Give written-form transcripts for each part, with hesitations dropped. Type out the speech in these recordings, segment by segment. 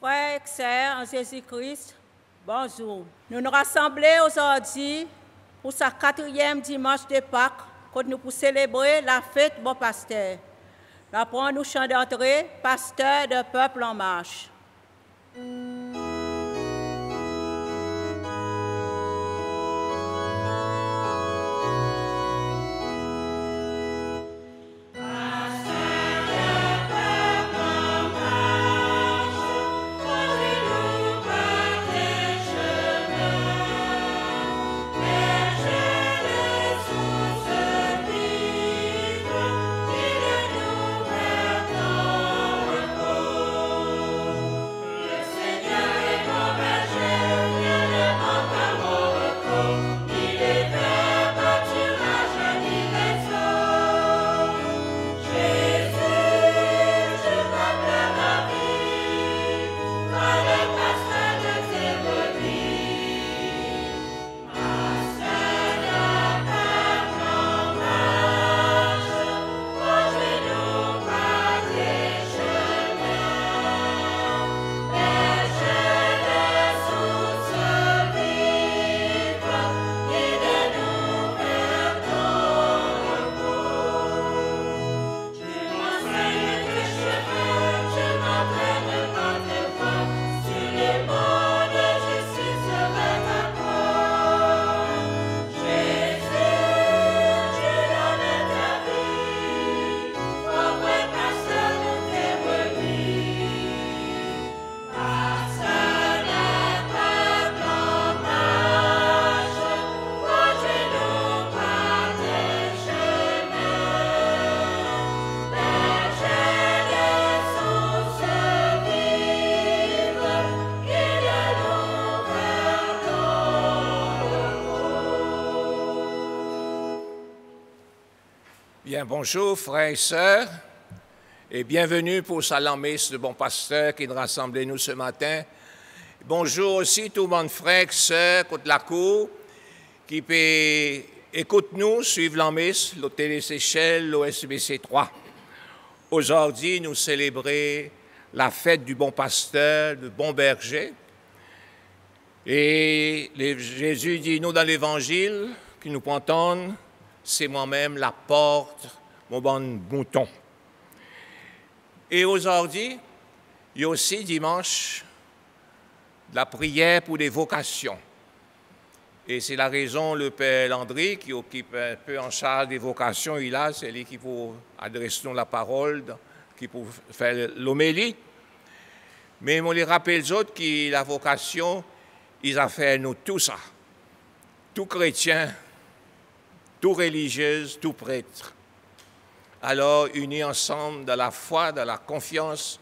Frères et sœurs en Jésus-Christ, bonjour. Nous nous rassemblons aujourd'hui pour sa 4e dimanche de Pâques, quand nous pour célébrer la fête Bon Pasteur. Nous apprenons nous chant d'entrée, Pasteur de peuple en marche. Bien, bonjour frères et sœurs, et bienvenue pour sa messe de Bon Pasteur qui nous rassemble nous ce matin. Bonjour aussi tout le monde frères et sœurs, côté la cour, qui peut écouter nous, suivre la messe, le Télé Seychelles, l'OSBC 3. Aujourd'hui, nous célébrons la fête du Bon Pasteur, du Bon Berger. Et Jésus dit nous dans l'Évangile, qui nous entendent, c'est moi-même la porte, mon bon mouton. Et aujourd'hui, il y a aussi dimanche la prière pour les vocations. Et c'est la raison, le Père Landry, qui occupe un peu en charge des vocations, c'est lui qui peut adresser nous la parole, qui peut faire l'homélie. Mais on les rappelle les autres que la vocation, ils ont fait nous tout ça. Tout chrétien, tout religieuse, tout prêtre. Alors, unis ensemble dans la foi, dans la confiance,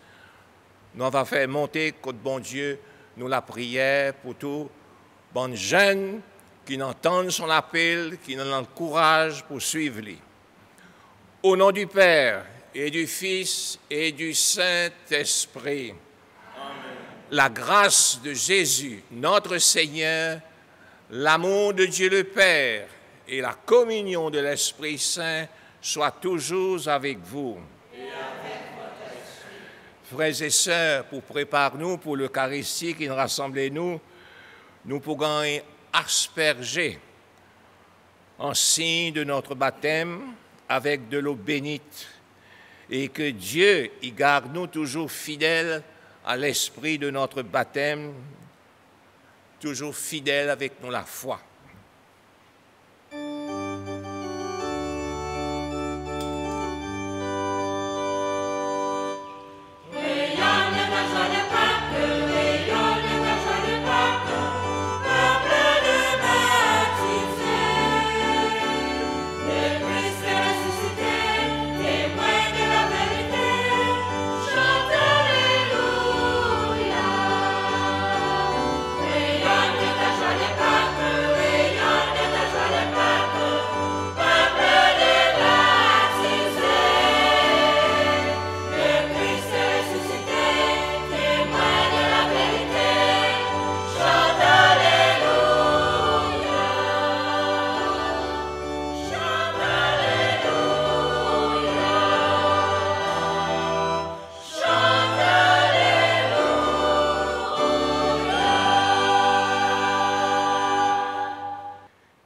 nous allons faire monter, côté bon Dieu, nous la prière pour tous bonnes jeunes qui entendent son appel, qui nous ont le courage pour suivre lui. Au nom du Père et du Fils et du Saint-Esprit, la grâce de Jésus, notre Seigneur, l'amour de Dieu le Père, et la communion de l'Esprit Saint soit toujours avec vous. Et avec votre esprit. Frères et sœurs, pour préparer-nous pour l'Eucharistie qui nous rassemble nous pourrons asperger en signe de notre baptême avec de l'eau bénite et que Dieu y garde nous toujours fidèles à l'esprit de notre baptême, toujours fidèles avec nous la foi. Alléluia.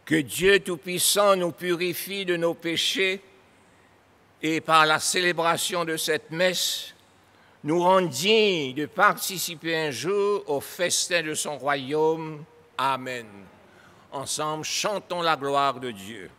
Que Dieu Tout-Puissant nous purifie de nos péchés et par la célébration de cette messe, nous rende dignes de participer un jour au festin de son royaume. Amen. Ensemble, chantons la gloire de Dieu.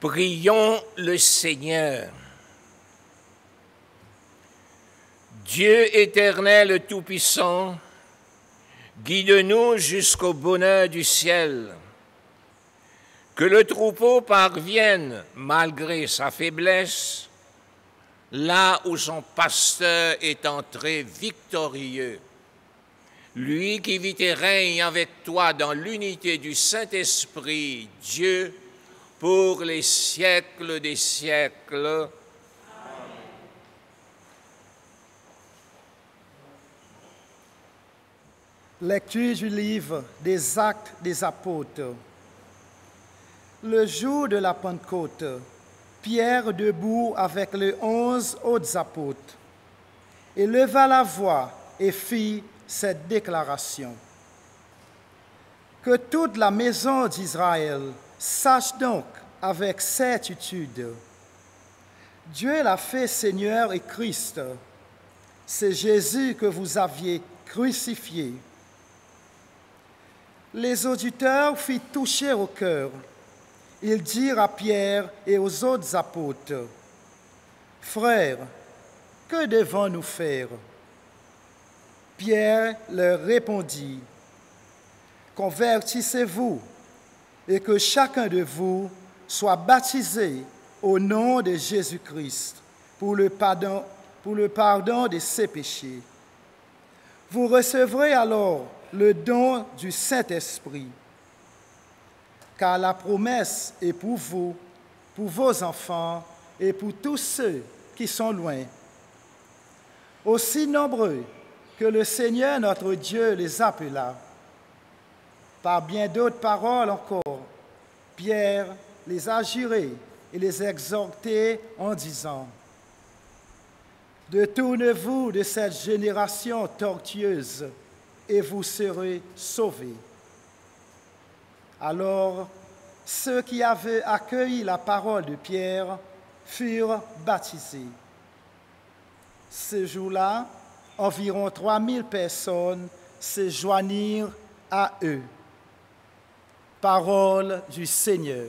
Prions le Seigneur. Dieu éternel tout-puissant, guide-nous jusqu'au bonheur du ciel. Que le troupeau parvienne, malgré sa faiblesse, là où son pasteur est entré victorieux. Lui qui vit et règne avec toi dans l'unité du Saint-Esprit, Dieu, pour les siècles des siècles. Amen. Lecture du livre des Actes des Apôtres. Le jour de la Pentecôte, Pierre, debout avec les 11 autres apôtres, éleva la voix et fit cette déclaration. Que toute la maison d'Israël sache donc avec certitude, Dieu l'a fait Seigneur et Christ. C'est Jésus que vous aviez crucifié. Les auditeurs furent touchés au cœur. Ils dirent à Pierre et aux autres apôtres, « Frères, que devons-nous faire ?» Pierre leur répondit, « Convertissez-vous et que chacun de vous soit baptisé au nom de Jésus-Christ pour le pardon de ses péchés. Vous recevrez alors le don du Saint-Esprit, car la promesse est pour vous, pour vos enfants et pour tous ceux qui sont loin, aussi nombreux que le Seigneur notre Dieu les appela. Par bien d'autres paroles encore, Pierre, les agirez et les exhortez en disant: détournez-vous de cette génération tortueuse et vous serez sauvés. Alors, ceux qui avaient accueilli la parole de Pierre furent baptisés. Ce jour-là, environ 3000 personnes se joignirent à eux. Parole du Seigneur.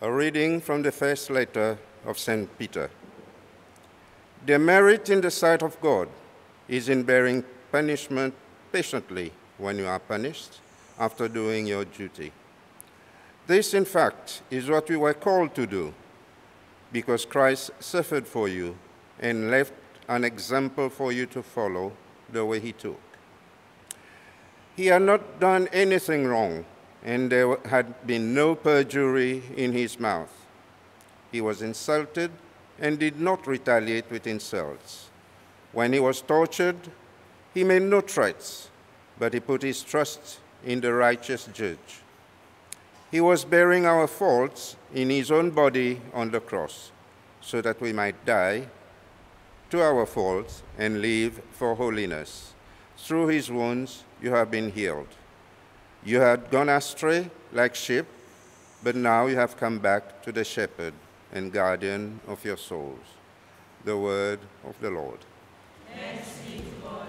A reading from the first letter of St. Peter. The merit in the sight of God is in bearing punishment patiently when you are punished after doing your duty. This, in fact, is what we were called to do, because Christ suffered for you and left an example for you to follow the way he took. He had not done anything wrong, and there had been no perjury in his mouth. He was insulted and did not retaliate with insults. When he was tortured, he made no threats, but he put his trust in the righteous judge. He was bearing our faults in his own body on the cross, so that we might die to our faults and live for holiness. Through his wounds you have been healed. You had gone astray like sheep, but now you have come back to the shepherd and guardian of your souls. The word of the Lord. Thanks be to God.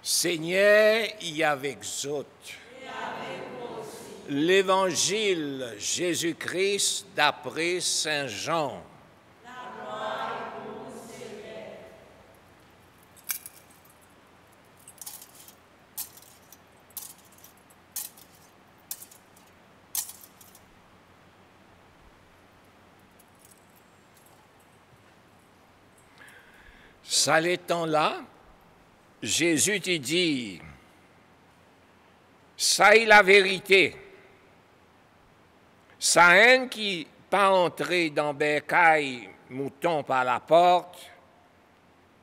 Seigneur, y avec autres. L'Évangile Jésus-Christ d'après Saint Jean. Ça l'étant là, Jésus te dit, ça est la vérité. Ça haine qui pas entré dans bercaille mouton par la porte,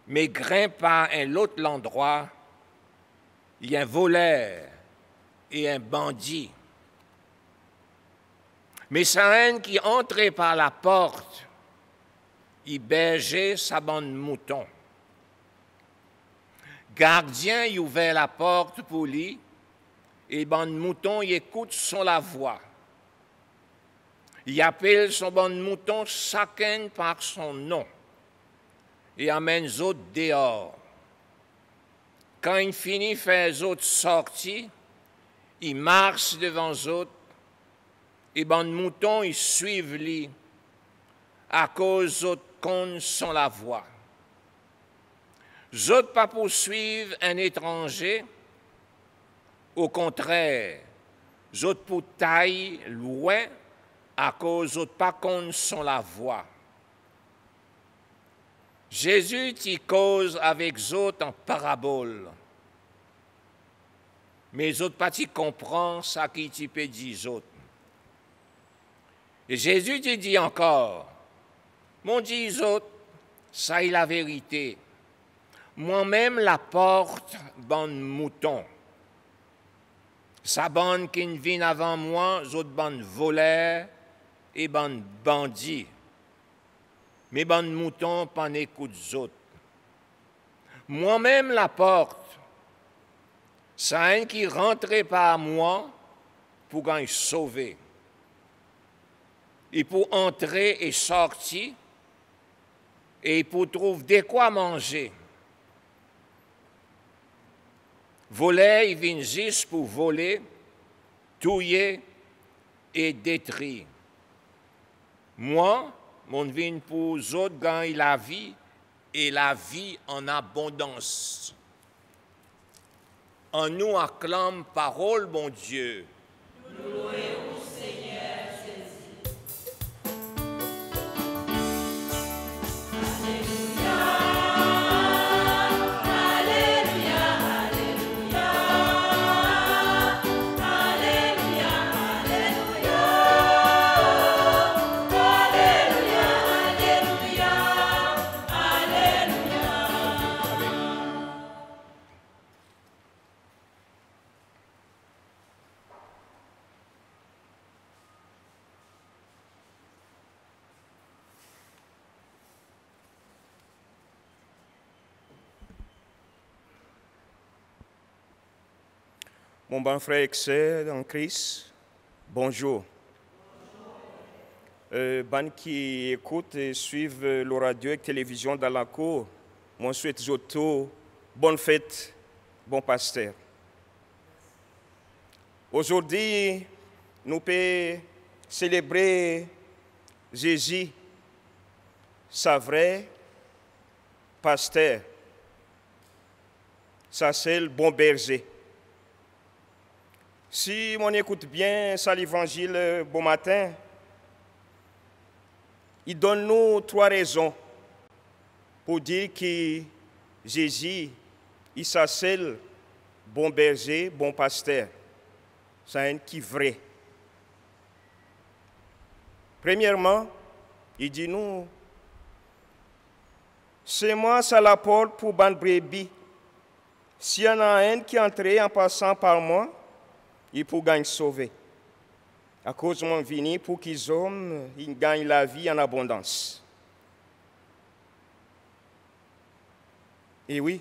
mais grimpe par un autre endroit, il y a un voleur et un bandit. Mais ça haine qui entrait par la porte, il bergeait sa bande mouton. Gardien y ouvert la porte pour lui, et bande mouton y écoute son la voix. Il appelle son bande mouton chacun par son nom et amène les autres dehors. Quand il finit faire les autres sortir, il marche devant les autres et bande mouton ils suivent lui à cause des autres connaissent son la voix. Les autres pas poursuivre un étranger, au contraire, les autres pour tailler loin à cause des autres pas connaissent la voix. Jésus t'y cause avec les autres en parabole, mais les autres pas t'y comprennent ça qui t'y peut dire les autres. Et Jésus t'y dit encore, mon dit les autres, ça est la vérité. Moi-même la porte, bande mouton. Sa bande qui vient avant moi, autres bandes voleurs et bandes bandits. Mes bandes moutons pas n'écoutent autres. Moi-même la porte. Ça un qui rentrait par moi pour gagner sauver. Et pour entrer et sortir, et pour trouver de quoi manger. Voler, ils viennent juste pour voler, touiller et détruit. Moi, mon vin pour les autres gagne la vie et la vie en abondance. En nous acclame parole, mon Dieu. Nous louons Seigneur Jésus. Mon bon frère et sœur en Christ, bonjour. Ban qui écoutent et suivent le radio et la télévision dans la cour, moi je souhaite tous bonne fête, bon pasteur. Aujourd'hui, nous pouvons célébrer Jésus, sa vraie pasteur, sa seule bon berger. Si on écoute bien ça l'évangile bon matin, il donne nous 3 raisons pour dire que Jésus est sa seule bon berger, bon pasteur. C'est un qui est vrai. Premièrement, il dit nous, c'est moi ça la porte pour ban brebis. S'il y en a un qui entre en passant par moi, il peut gagner sauver. À cause de mon vini pour qu'ils hommes ils gagnent la vie en abondance. Et oui,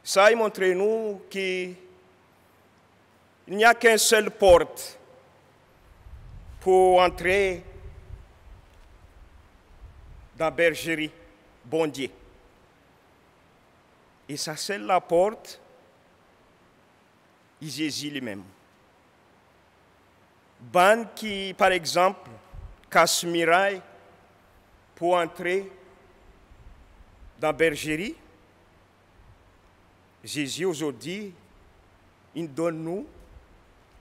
ça il montre nous qu'il n'y a qu'une seule porte pour entrer dans la bergerie, bon Dieu. Et ça c'est la porte. Jésus lui-même. Ban qui, par exemple, casse muraille pour entrer dans la bergerie, Jésus aujourd'hui, il donne nous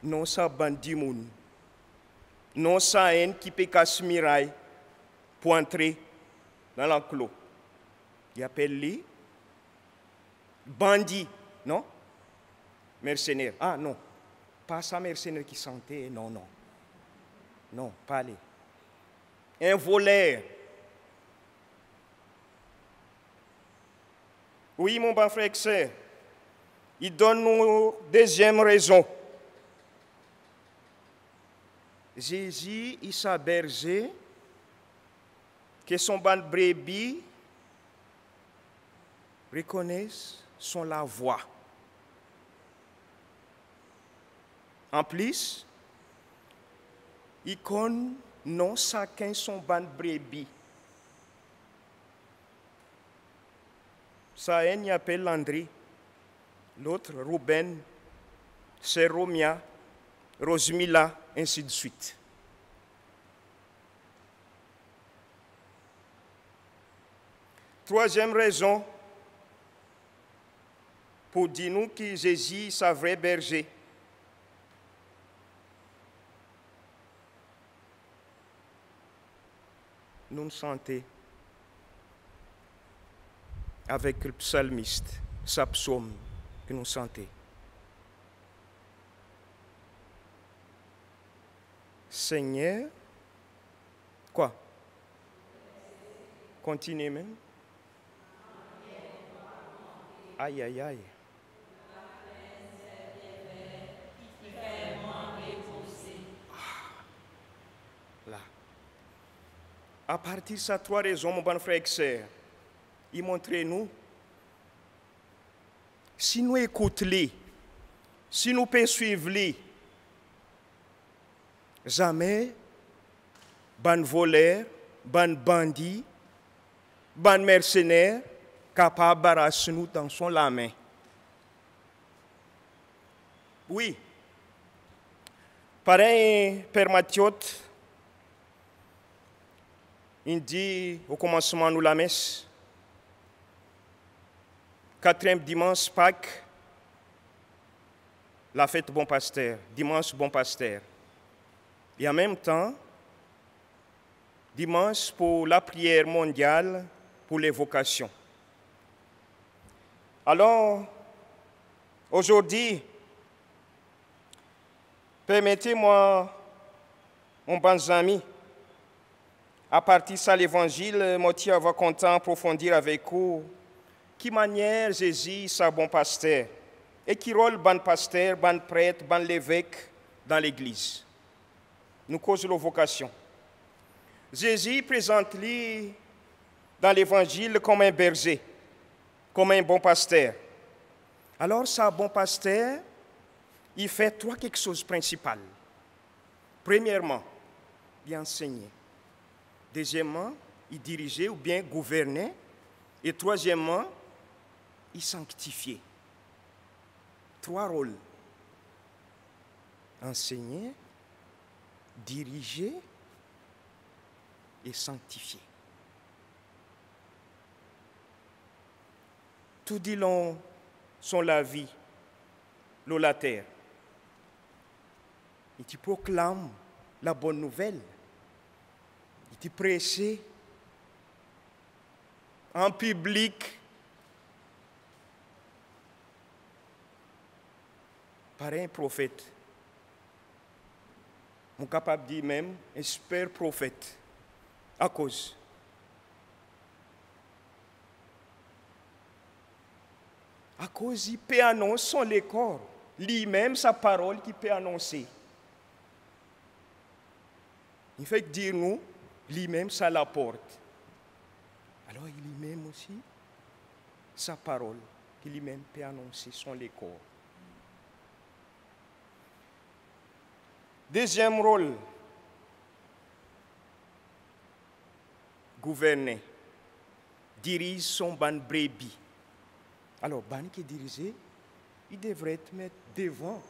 non ça bandit moun, non ça un qui peut casse muraille pour entrer dans l'enclos. Il appelle lui bandit, non? Mercenaire. Ah non, pas ça mercenaire qui sentait, non, non. Non, pas lui. Un voleur. Oui, mon bon frère et sœur, il donne nous deuxième raison. Jésus, il s'est berger, que son ban brebis reconnaissent son la voix. En plus, il connaît non chacun son ban brebis. Ça, il appelle Landry, l'autre Ruben, c'est Romia, Rosmila, ainsi de suite. Troisième raison pour dire nous que Jésus est un vrai berger. Nous nous sentons avec le psalmiste, sa psaume que nous sentons. Seigneur, quoi? Continuez même. Aïe, aïe, aïe. Là. À partir de ces 3 raisons, mon bon frère et sœur, il montre nous, si nous écoutons, si nous pouvons suivre, jamais, ban voleur, ban bandit, ban mercenaire, capable d'arracher nous dans son la main. Oui. Parrain Père Mathiote, il dit au commencement nous la messe, 4e dimanche Pâques, la fête Bon Pasteur, dimanche Bon Pasteur. Et en même temps, dimanche pour la prière mondiale pour les vocations. Alors, aujourd'hui, permettez-moi, mon bon ami, à partir de l'évangile, je va content approfondir avec vous qui manière Jésus sa bon pasteur et qui rôle bon pasteur, bon prêtre, bon l'évêque dans l'église. Nous causons la vocation. Jésus présente-lui dans l'évangile comme un berger, comme un bon pasteur. Alors, ça, bon pasteur, il fait quelque chose de principal. Premièrement, il enseigner. Deuxièmement, il dirigeait ou bien gouverner. Et troisièmement, il sanctifiait. 3 rôles. Enseigner, diriger et sanctifier. Tout dit long sont la vie, l'eau, la terre. Et tu proclames la bonne nouvelle. Et tu prêches en public. Par un prophète. Je suis capable de dire même, un super prophète. À cause. À cause, il peut annoncer son les corps. Lui-même, sa parole qui peut annoncer. Il fait dire nous, lui-même, ça l'apporte. Alors, il lui-même aussi, sa parole, qui lui-même peut annoncer son les corps. Deuxième rôle, gouverner, dirige son ban brebis. Alors, ban qui est dirigé, il devrait être mettre devant,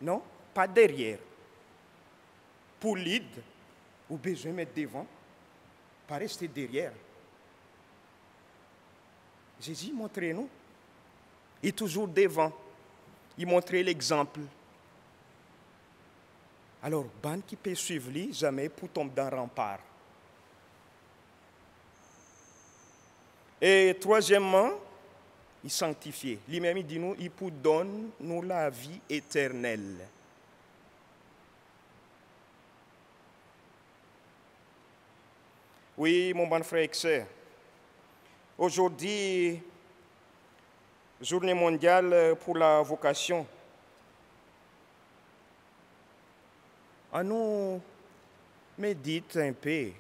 non, pas derrière. Pour lead, ou besoin de mettre devant, pas rester derrière. Jésus montrait nous, il est toujours devant, il montrait l'exemple. Alors, ban qui peut suivre lui, jamais pour tomber dans le rempart. Et troisièmement, il sanctifie. Lui-même, il dit nous, il pour donne nous la vie éternelle. Oui, mon bon frère et sœur. Aujourd'hui, journée mondiale pour la vocation. À nous médite un peu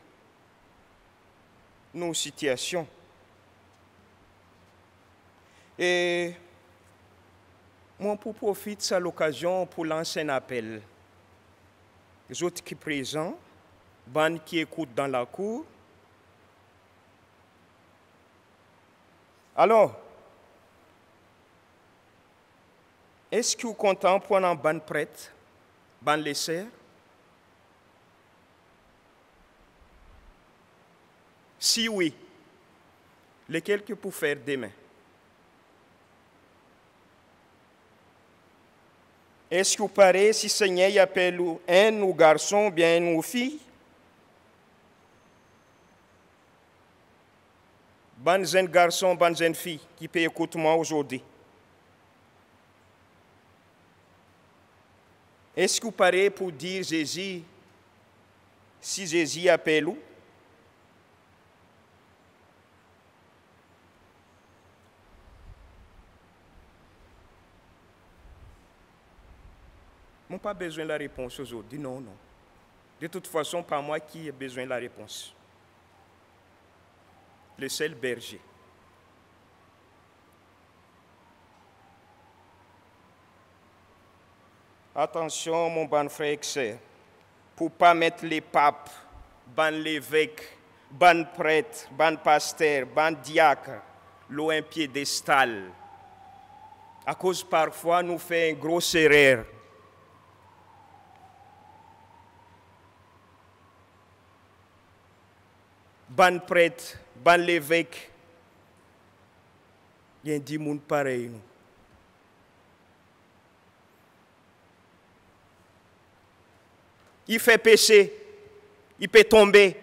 nos situations. Et moi, pour profiter de l'occasion pour lancer un appel. Les autres qui sont présents, les qui écoutent dans la cour. Alors, est-ce que vous êtes content pour un ban prêtre, ban laisseur? Si oui, lesquels que pour faire demain? Est-ce que vous paraît si Seigneur appelle un ou garçon, bien une ou fille? Bonne jeune garçon, bonne jeune fille qui peut écouter moi aujourd'hui. Est-ce que vous paraît pour dire Jésus, si Jésus appelle ou? Je n'ai pas besoin de la réponse aujourd'hui. Non, non. De toute façon, pas moi qui ai besoin de la réponse. Le seul berger. Attention, mon bon frère et sœur, pour ne pas mettre les papes, ban l'évêque, ban prêtre, ban pasteur, ban diacre, l'eau un piédestal. À cause parfois nous fait une grosse erreur. ban prêtre, ban l'évêque, il y a 10 monde pareil. Nous. Il fait pécher, il peut tomber.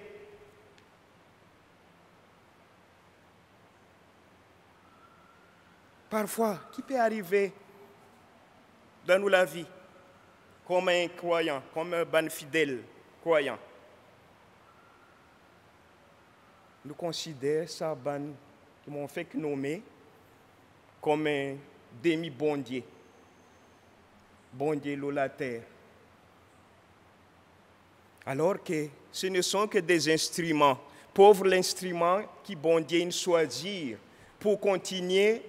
Parfois, qui peut arriver dans la vie comme un croyant, comme un ban fidèle croyant. Nous considérons ça ban qui m'ont fait nommer comme un demi-bondier. Bondier l'eau la terre. Alors que ce ne sont que des instruments, pauvres l'instrument qui bon Dieu choisir pour continuer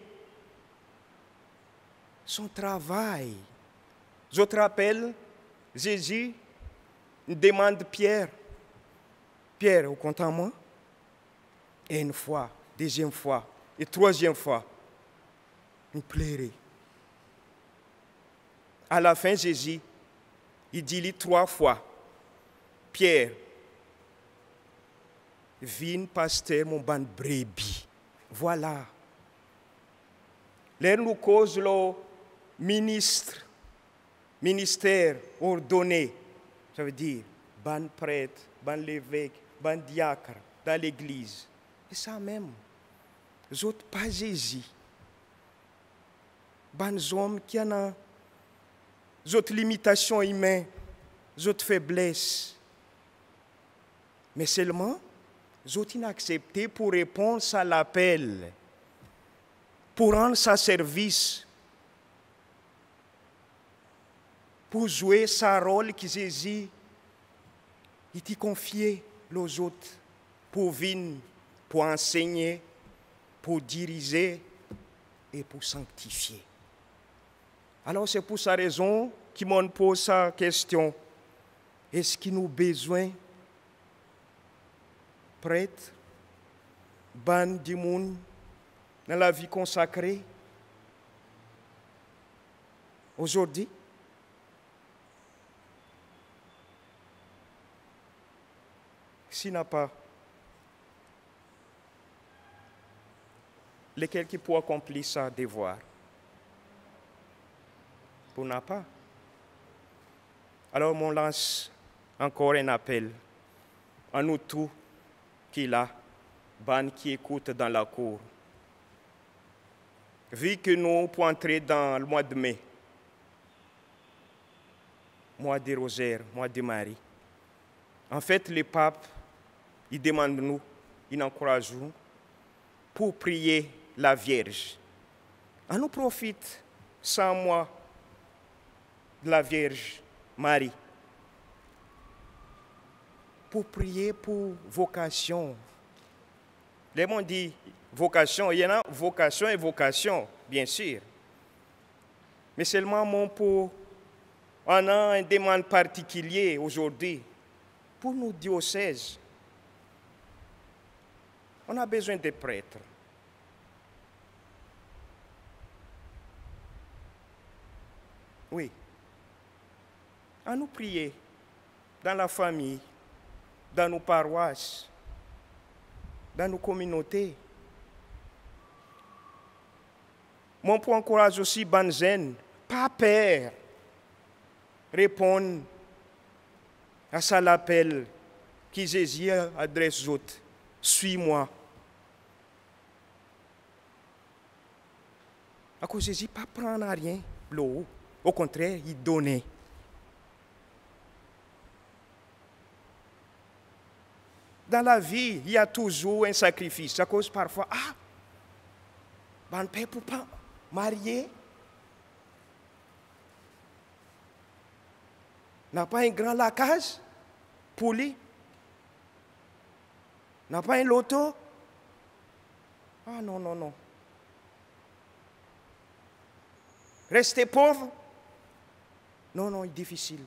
son travail. Je te rappelle, Jésus demande Pierre, Pierre, au compte à moi, et une fois, deuxième fois, et troisième fois, nous plairait. À la fin, Jésus, il dit 3 fois, Pierre, viens pasteur mon ban brebis. Voilà. Là, nous cause le ministère ordonné. Ça veut dire, ban prêtre, ban l'évêque, ban diacre dans l'église. Et ça même. Les autres pas Jésus. Ban hommes qui ont des autres limitations humaines, des autres faiblesses. Mais seulement, ils ont inaccepté pour répondre à l'appel, pour rendre sa service, pour jouer sa rôle que Jésus il confié aux autres, pour venir, pour enseigner, pour diriger et pour sanctifier. Alors c'est pour sa raison qu'il m'en pose sa question. Est-ce qu'il nous a besoin prêtre, ban du monde dans la vie consacrée aujourd'hui? S'il n'a pas, lesquels qui pourraient accomplir ce devoir? Pour n'a pas. Alors, on lance encore un appel à nous tous qui là, ban qui écoute dans la cour. Vu que nous pour entrer dans le mois de mai, mois de rosaire, mois de Marie, en fait, le pape, il demande nous, il encourage nous pour prier la Vierge. On nous profite 100 mois de la Vierge Marie pour prier pour vocation. Les gens disent vocation, il y en a vocation et vocation, bien sûr. Mais seulement pour on a une demande particulière aujourd'hui pour nos diocèses. On a besoin de prêtres. Oui. À nous prier dans la famille, dans nos paroisses, dans nos communautés. Mon pour encourager aussi Banzen, pas peur, répondre à ça l'appel que Jésus adresse aux autres. Suis-moi. À cause Jésus, pas prendre rien, l'eau. Au contraire, il donnait. Dans la vie, il y a toujours un sacrifice. À cause parfois, ben père pour pas marier. N'a pas un grand lacage pour lui. N'a pas un loto. Ah non, non, non. Rester pauvre. Non, non, c'est difficile.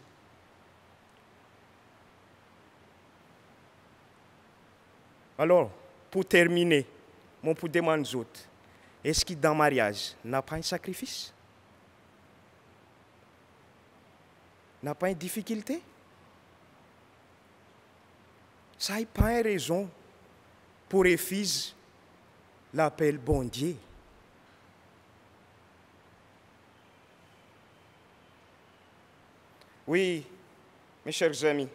Alors, pour terminer, mon pour demander aux autres, est-ce que dans le mariage, n'a pas un sacrifice? N'a pas une difficulté? Ça n'a pas une raison pour Éphése l'appelle bon Dieu. Oui, mes chers amis,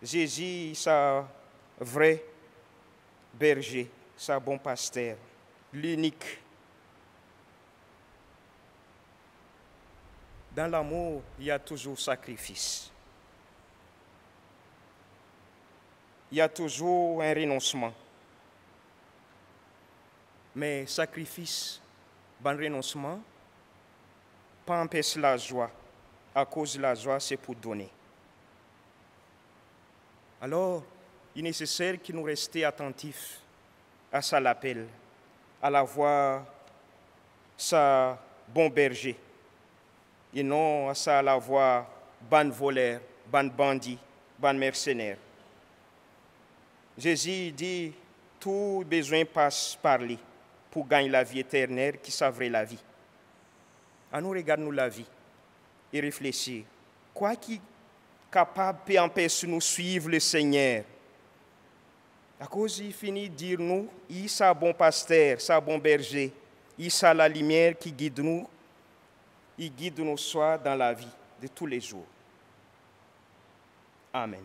Jésus, c'est vrai berger, c'est bon pasteur, l'unique. Dans l'amour, il y a toujours sacrifice. Il y a toujours un renoncement. Mais sacrifice, bon renoncement, pas empêcher la joie. À cause de la joie, c'est pour donner. Alors, il est nécessaire que nous restions attentifs à ça l'appel, à la voix sa bon berger, et non à ça la voix ban voleur, ban bandit, ban mercenaire. Jésus dit, tout besoin passe par lui pour gagner la vie éternelle qui savrait la vie. À nous regarder nous la vie et réfléchir. Quoi qui est capable de empêcher nous suivre le Seigneur? À cause il finit de dire nous, il est un bon pasteur, un bon berger, il est la lumière qui guide nous, il guide nos choix dans la vie de tous les jours. Amen.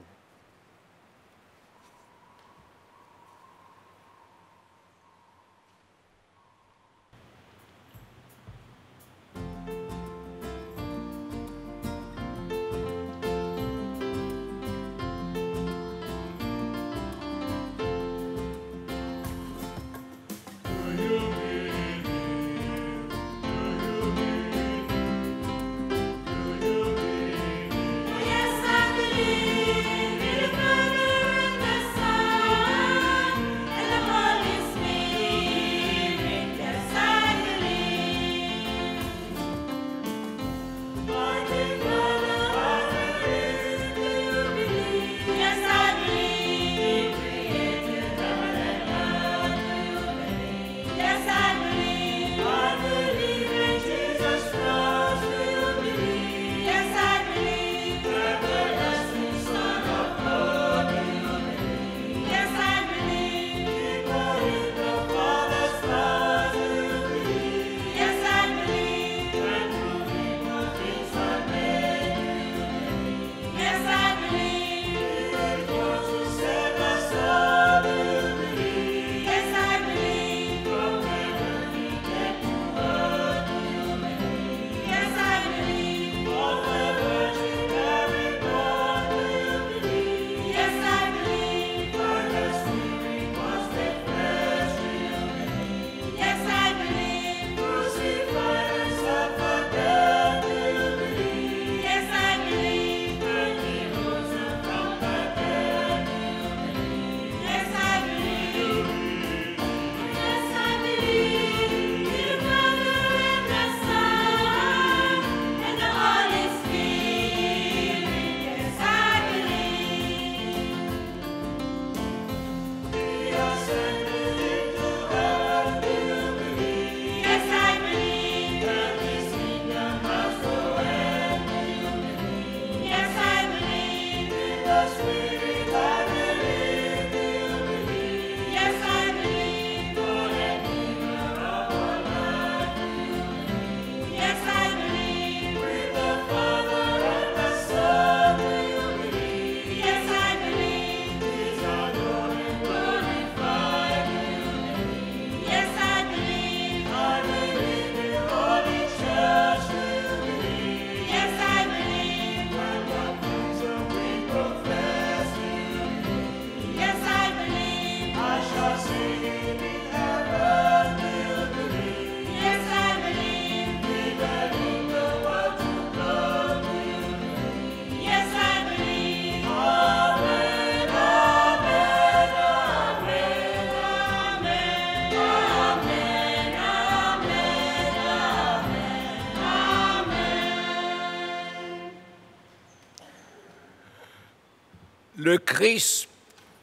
Le Christ,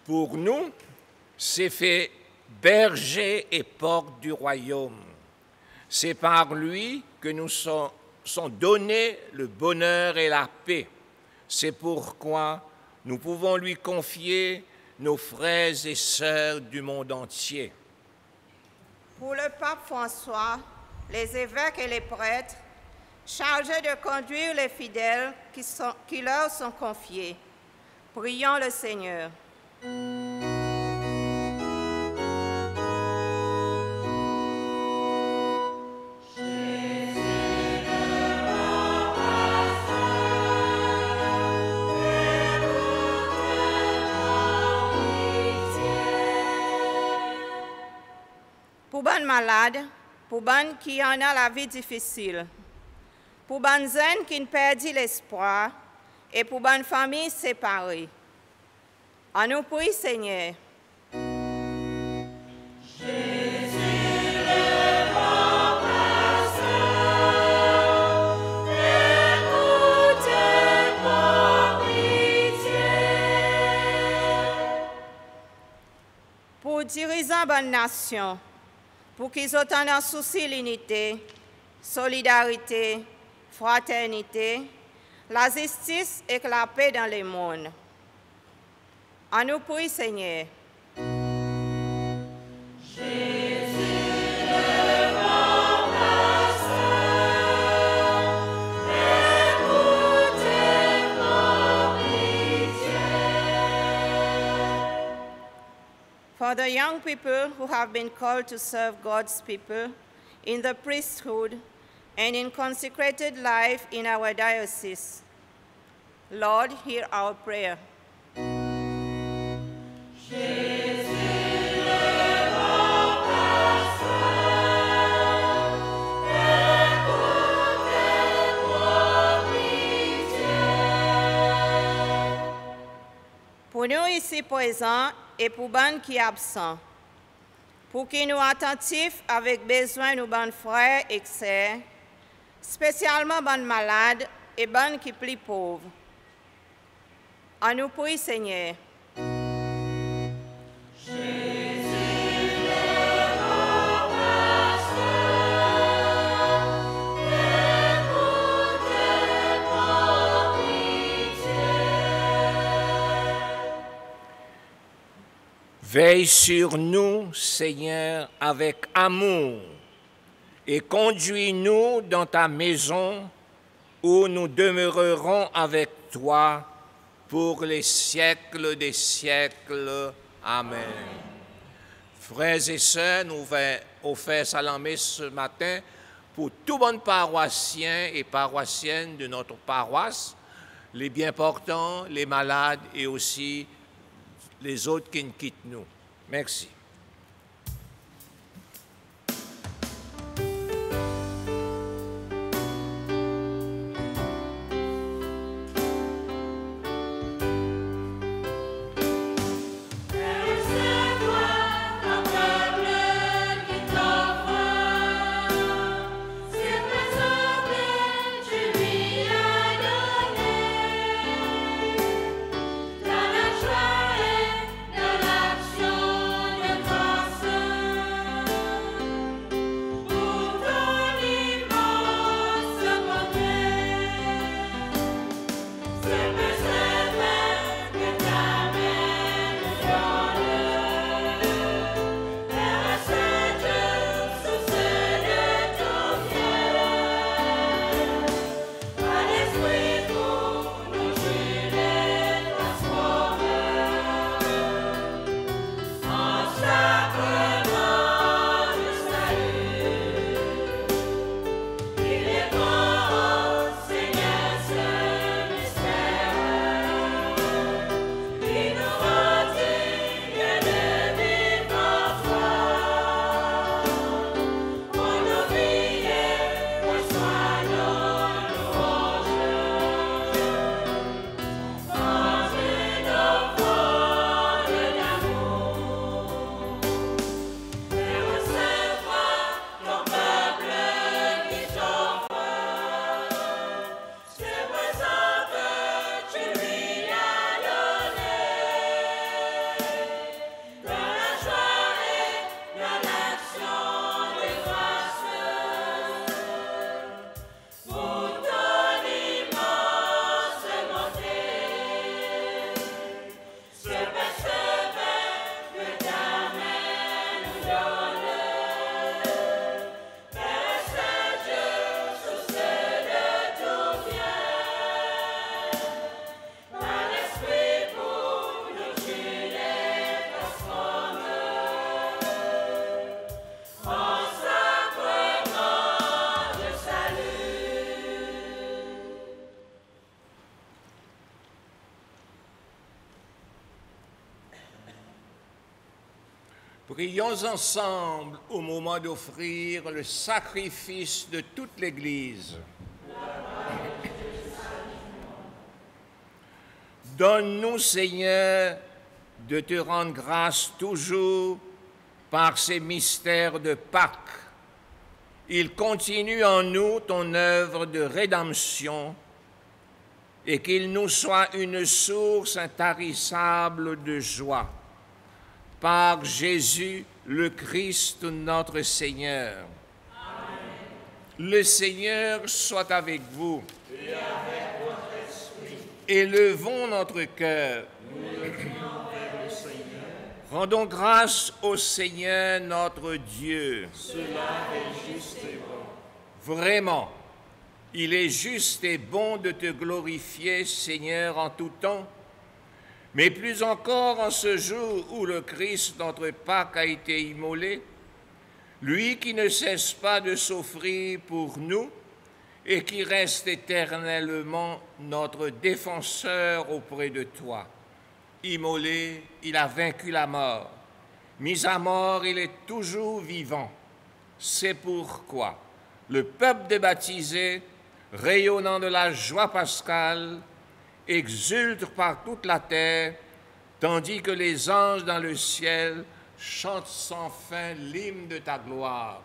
pour nous, s'est fait berger et porte du royaume. C'est par lui que nous sont donnés le bonheur et la paix. C'est pourquoi nous pouvons lui confier nos frères et sœurs du monde entier. Pour le pape François, les évêques et les prêtres, chargés de conduire les fidèles qui leur sont confiés, prions le Seigneur. Pour les malades, pour les qui en a la vie difficile, pour les jeunes qui ont perdu l'espoir et pour les familles séparées. On nous prie, Seigneur. Pour dirigeants de la nation, pour qu'ils aient un souci l'unité, solidarité, fraternité, la justice et la paix dans le monde. On nous prie, Seigneur. For the young people who have been called to serve God's people in the priesthood and in consecrated life in our diocese, Lord, hear our prayer. Pour nous ici présents et pour les qui sont absents, pour qu'ils nous attentifs avec besoin de nos frères et sœurs, spécialement les malades et les qui sont plus pauvres. On nous prie, Seigneur. Veille sur nous, Seigneur, avec amour, et conduis-nous dans ta maison où nous demeurerons avec toi pour les siècles des siècles. Amen. Frères et sœurs, nous offrons salamé ce matin pour tous les paroissiens et paroissiennes de notre paroisse, les bien portants, les malades et aussi les autres qui nous quittent nous. Merci. Dans la joie et dans l'action de Prions ensemble au moment d'offrir le sacrifice de toute l'Église. Donne-nous, Seigneur, de te rendre grâce toujours par ces mystères de Pâques. Il continue en nous ton œuvre de rédemption et qu'il nous soit une source intarissable de joie. Par Jésus, le Christ, notre Seigneur. Amen. Le Seigneur soit avec vous. Et avec votre esprit. Élevons notre cœur. Nous levons vers le Seigneur. Rendons grâce au Seigneur notre Dieu. Cela est juste et bon. Vraiment, il est juste et bon de te glorifier, Seigneur, en tout temps. Mais plus encore en ce jour où le Christ, notre Pâque, a été immolé, lui qui ne cesse pas de s'offrir pour nous et qui reste éternellement notre défenseur auprès de toi. Immolé, il a vaincu la mort. Mis à mort, il est toujours vivant. C'est pourquoi le peuple des baptisés, rayonnant de la joie pascale, exulte par toute la terre, tandis que les anges dans le ciel chantent sans fin l'hymne de ta gloire.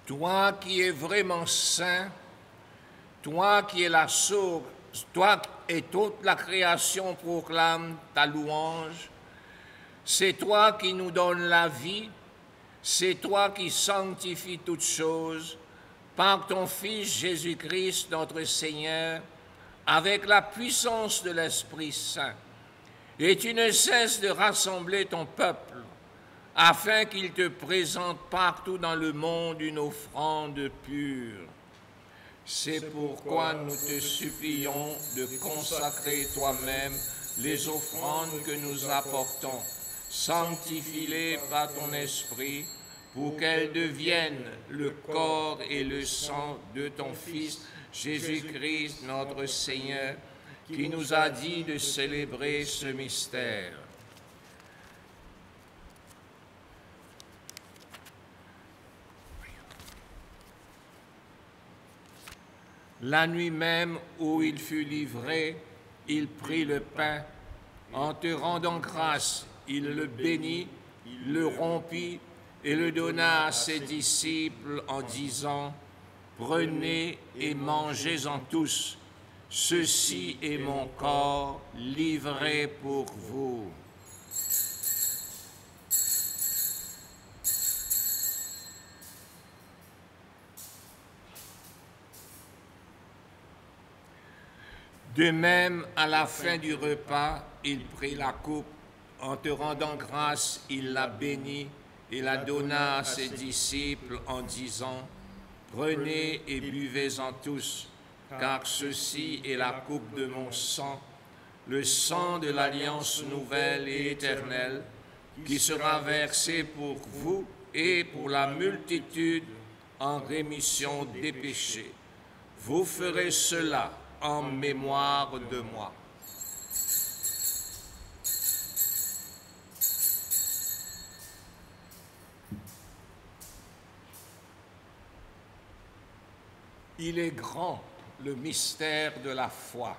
Toi qui es vraiment saint, toi qui es la source, toi et toute la création proclame ta louange. C'est toi qui nous donnes la vie, c'est toi qui sanctifies toutes choses par ton Fils Jésus-Christ notre Seigneur, avec la puissance de l'Esprit Saint. Et tu ne cesses de rassembler ton peuple, afin qu'il te présente partout dans le monde une offrande pure. C'est pourquoi nous te supplions de consacrer toi-même les offrandes que nous apportons. Sanctifie-les par ton esprit, pour qu'elles deviennent le corps et le sang de ton Fils, Jésus-Christ, notre Seigneur, qui nous a dit de célébrer ce mystère. La nuit même où il fut livré, il prit le pain. En te rendant grâce, il le bénit, le rompit et le donna à ses disciples en disant, « Prenez et mangez-en tous, ceci est mon corps livré pour vous. » De même, à la fin du repas, il prit la coupe. En te rendant grâce, il la bénit et la donna à ses disciples en disant, « Prenez et buvez-en tous, car ceci est la coupe de mon sang, le sang de l'alliance nouvelle et éternelle, qui sera versé pour vous et pour la multitude en rémission des péchés. Vous ferez cela en mémoire de moi. Il est grand le mystère de la foi.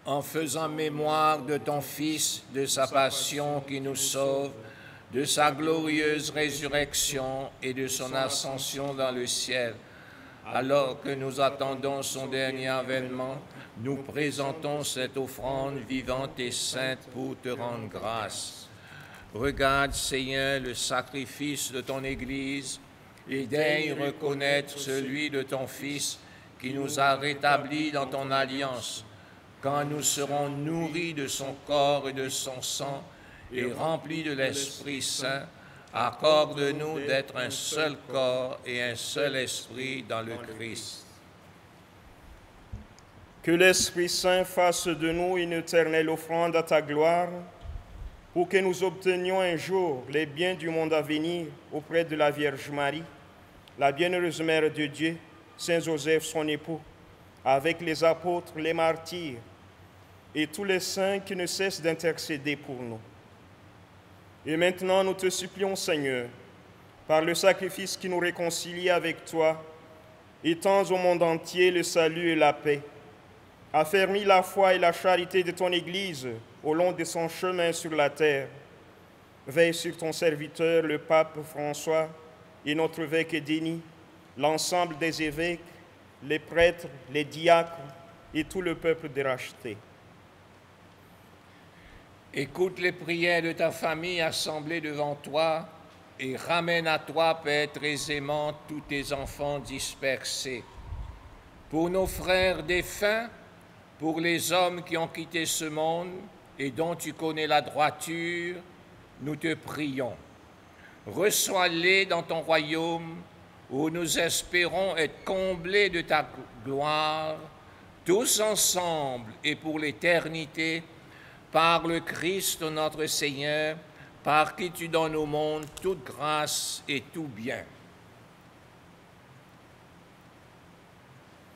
En faisant mémoire de ton Fils, de sa passion qui nous sauve, de sa glorieuse résurrection et de son ascension dans le ciel. Alors que nous attendons son dernier avènement, nous présentons cette offrande vivante et sainte pour te rendre grâce. Regarde, Seigneur, le sacrifice de ton Église et daigne reconnaître celui de ton Fils qui nous a rétablis dans ton alliance. Quand nous serons nourris de son corps et de son sang et remplis de l'Esprit Saint, accorde-nous d'être un seul corps et un seul esprit dans le Christ. Que l'Esprit Saint fasse de nous une éternelle offrande à ta gloire, pour que nous obtenions un jour les biens du monde à venir auprès de la Vierge Marie, la bienheureuse Mère de Dieu, Saint Joseph son époux, avec les apôtres, les martyrs et tous les saints qui ne cessent d'intercéder pour nous. Et maintenant, nous te supplions, Seigneur, par le sacrifice qui nous réconcilie avec toi, étends au monde entier le salut et la paix. Affermis la foi et la charité de ton Église au long de son chemin sur la terre. Veille sur ton serviteur, le pape François, et notre évêque Denis, l'ensemble des évêques, les prêtres, les diacres et tout le peuple déracheté. Écoute les prières de ta famille assemblée devant toi et ramène à toi, Père très aimant, tous tes enfants dispersés. Pour nos frères défunts, pour les hommes qui ont quitté ce monde et dont tu connais la droiture, nous te prions. Reçois-les dans ton royaume où nous espérons être comblés de ta gloire, tous ensemble et pour l'éternité, par le Christ notre Seigneur, par qui tu donnes au monde toute grâce et tout bien.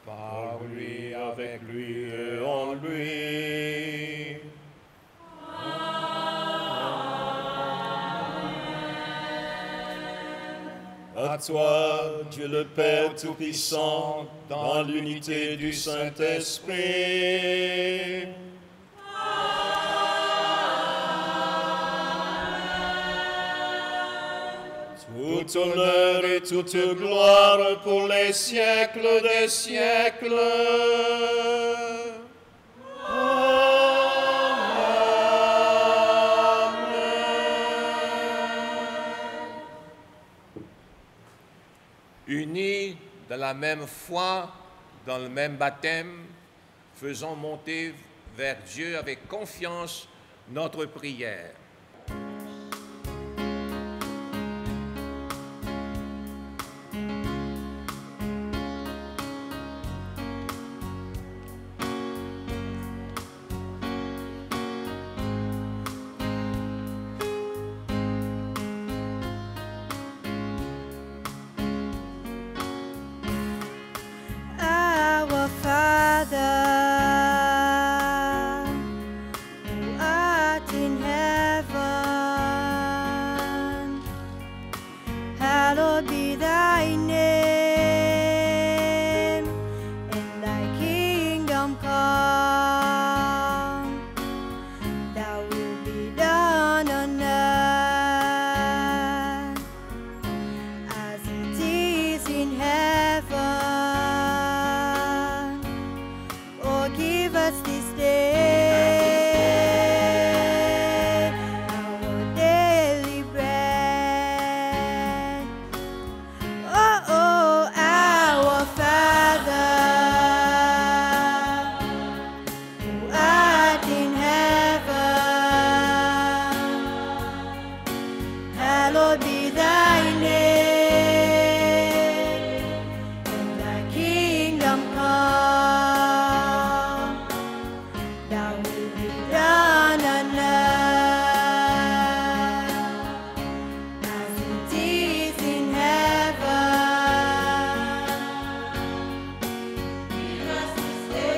Par lui, avec lui et en lui. À toi, Dieu le Père Tout-Puissant, dans l'unité du Saint-Esprit. Tout honneur et toute gloire pour les siècles des siècles. Unis dans la même foi, dans le même baptême, faisons monter vers Dieu avec confiance notre prière. kingdom come, thy will be done on earth as it is in heaven.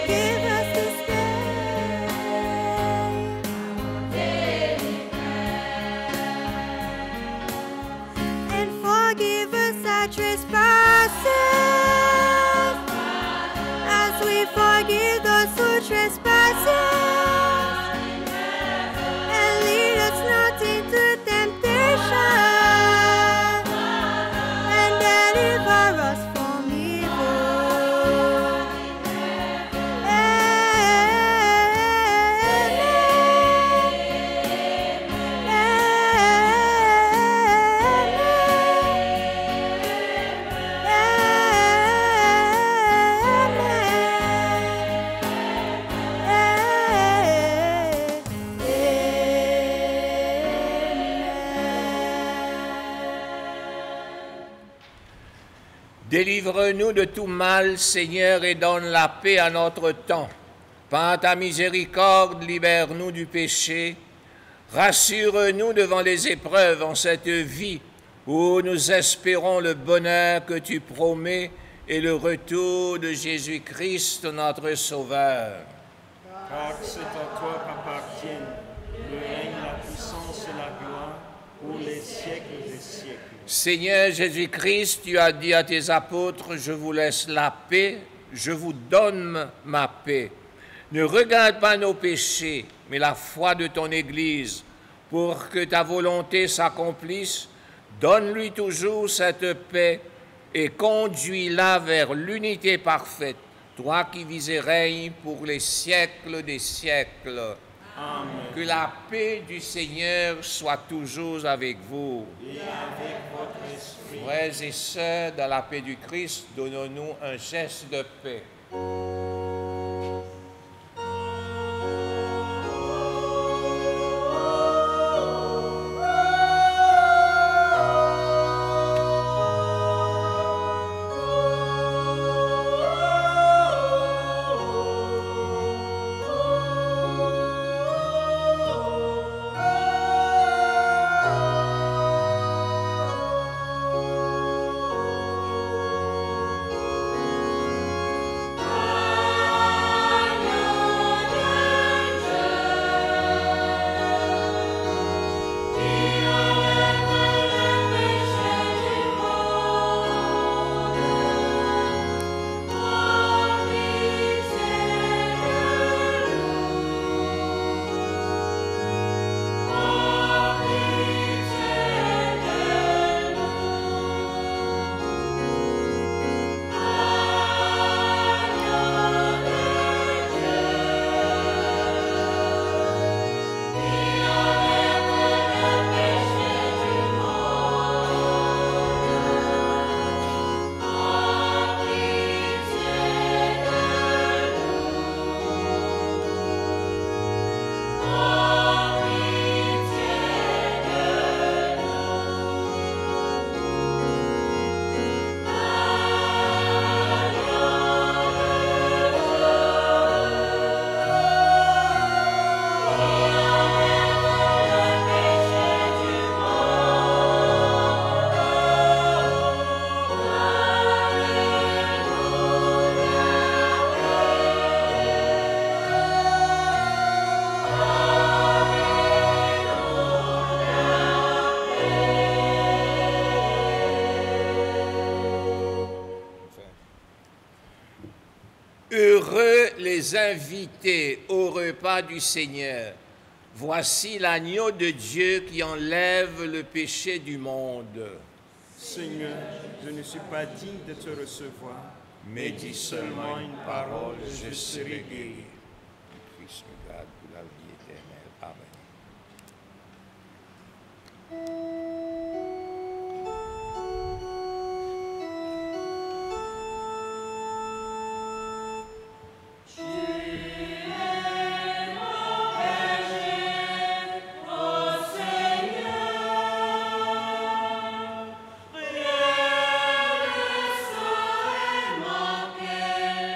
Give us this day our daily bread, and forgive us our trespasses, as we forgive those who trespass us. And lead us not into temptation, and deliver us from evil. Délivre-nous de tout mal, Seigneur, et donne la paix à notre temps. Par ta miséricorde, libère-nous du péché. Rassure-nous devant les épreuves en cette vie où nous espérons le bonheur que tu promets et le retour de Jésus-Christ, notre Sauveur. Car c'est à toi qu'appartiennent le règne, la puissance et la gloire pour les siècles des siècles. Seigneur Jésus-Christ, tu as dit à tes apôtres, je vous laisse la paix, je vous donne ma paix. Ne regarde pas nos péchés, mais la foi de ton Église, pour que ta volonté s'accomplisse. Donne-lui toujours cette paix et conduis-la vers l'unité parfaite, toi qui vis et règnes pour les siècles des siècles. Amen. Que la paix du Seigneur soit toujours avec vous. Et avec votre esprit. Frères et sœurs, dans la paix du Christ, donnons-nous un geste de paix. Heureux les invités au repas du Seigneur. Voici l'agneau de Dieu qui enlève le péché du monde. Seigneur, je ne suis pas digne de te recevoir, Mais dis seulement une parole, je serai guéri. Christ me garde pour la vie éternelle. Amen. Rien ne saurait manquer.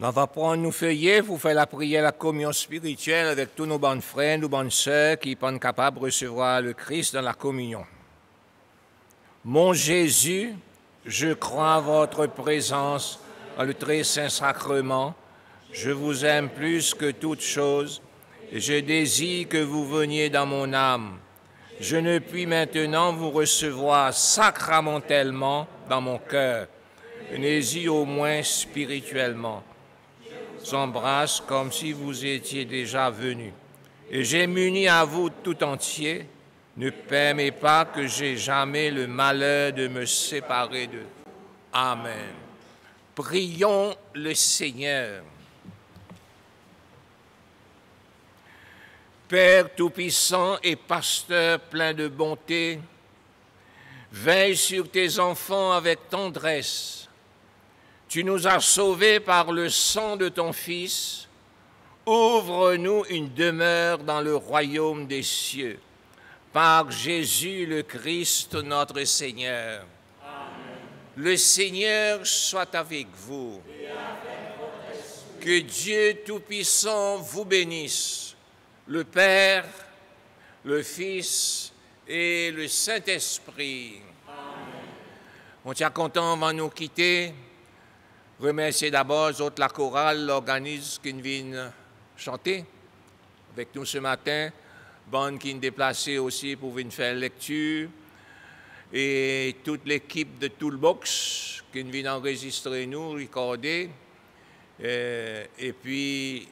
On va prendre nos feuillets pour faire la prière, la communion spirituelle avec tous nos bonnes frères, nos bonnes sœurs qui sont capables de recevoir le Christ dans la communion. Mon Jésus, je crois à votre présence dans le très saint sacrement. Je vous aime plus que toute chose et je désire que vous veniez dans mon âme. Je ne puis maintenant vous recevoir sacramentellement dans mon cœur. Venez-y au moins spirituellement. J'embrasse comme si vous étiez déjà venu. Et j'ai muni à vous tout entier. Ne permets pas que j'aie jamais le malheur de me séparer d'eux. Amen. Prions le Seigneur. Père Tout-Puissant et Pasteur plein de bonté, veille sur tes enfants avec tendresse. Tu nous as sauvés par le sang de ton Fils. Ouvre-nous une demeure dans le royaume des cieux. Par Jésus le Christ, notre Seigneur. Amen. Le Seigneur soit avec vous. Et avec votre esprit. Que Dieu Tout-Puissant vous bénisse, le Père, le Fils et le Saint-Esprit. Amen. On tient content, on va nous quitter. Remercier d'abord la chorale, l'organisme qui vient chanter avec nous ce matin. Bonne qui est déplacée aussi pour venir faire lecture. Et toute l'équipe de Toolbox qui vient enregistrer nous, recorder. Et puis,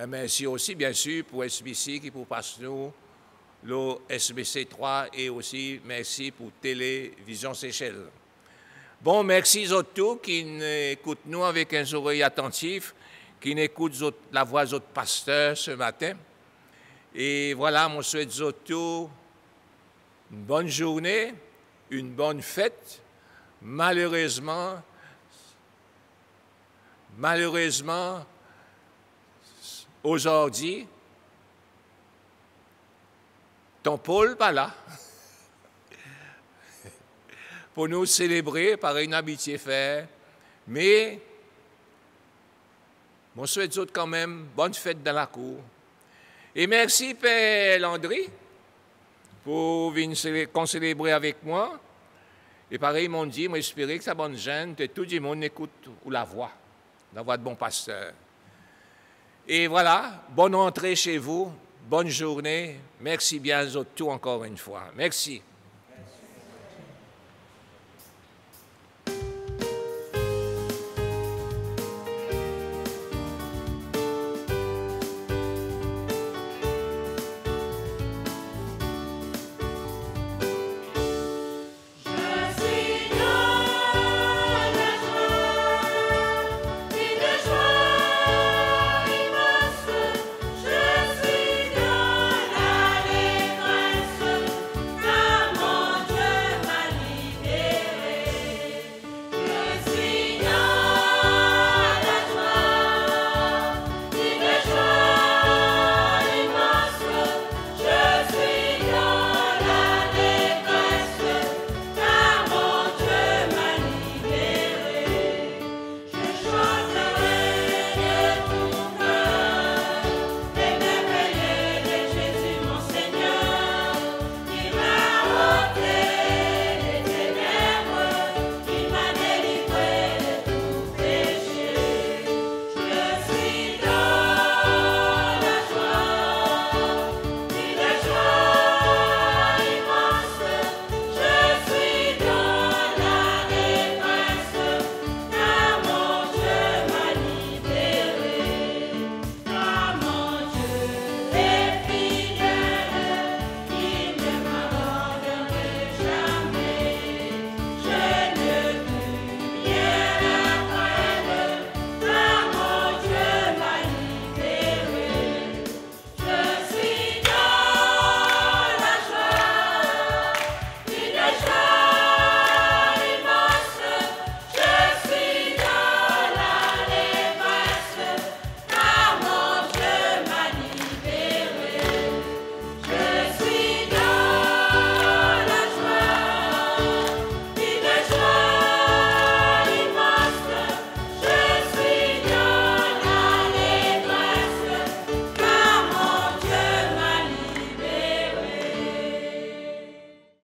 merci aussi, bien sûr, pour SBC qui pour passer nous, le SBC 3 et aussi merci pour Télévision Seychelles. Bon, merci aux tous qui écoutent nous avec un oreille attentif, qui écoutent la voix d'autres pasteurs ce matin. Et voilà, je souhaite aux tous une bonne journée, une bonne fête. Malheureusement, aujourd'hui, ton Paul pas là. Pour nous célébrer par une amitié faite. Mais, je souhaite quand même bonne fête dans la cour. Et merci, Père Landry, pour venir célébrer avec moi. Et pareil, ils m'ont dit, moi j'espérais que ça bonne jeune, que tout le monde écoute la voix de bon pasteur. Et voilà, bonne entrée chez vous, bonne journée. Merci bien à tous encore une fois. Merci.